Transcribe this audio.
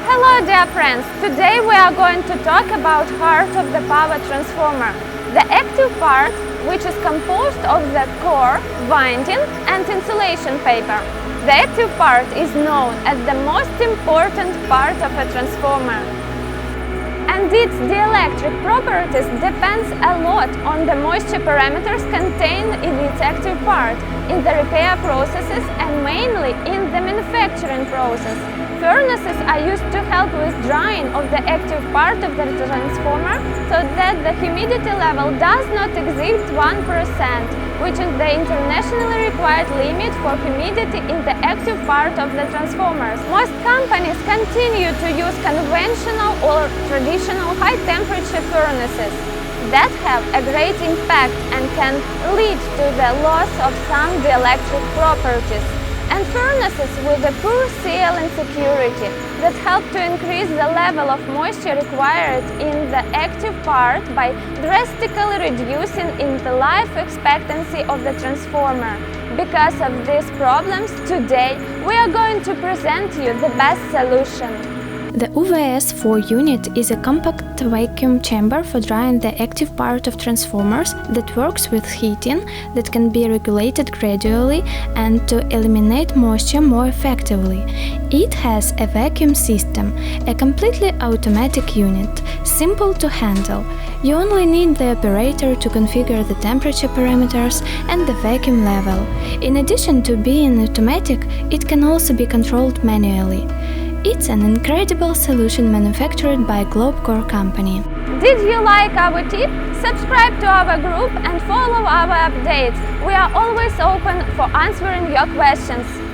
Hello dear friends, today we are going to talk about heart of the power transformer, the active part which is composed of the core, winding and insulation paper. The active part is known as the most important part of a transformer. And its dielectric properties depends a lot on the moisture parameters contained in its active part, in the repair processes and mainly in the manufacturing process. Furnaces are used to help with drying of the active part of the transformer so that the humidity level does not exceed 1%, which is the internationally required limit for humidity in the active part of the transformers. Most companies continue to use conventional or traditional high-temperature furnaces that have a great impact and can lead to the loss of some dielectric properties, and furnaces with a poor seal and security that help to increase the level of moisture required in the active part by drastically reducing in the life expectancy of the transformer. Because of these problems, today we are going to present you the best solution. The UVS-4 unit is a compact vacuum chamber for drying the active part of transformers that works with heating that can be regulated gradually and to eliminate moisture more effectively. It has a vacuum system, a completely automatic unit, simple to handle. You only need the operator to configure the temperature parameters and the vacuum level. In addition to being automatic, it can also be controlled manually. It's an incredible solution manufactured by GlobeCore company. Did you like our tip? Subscribe to our group and follow our updates. We are always open for answering your questions.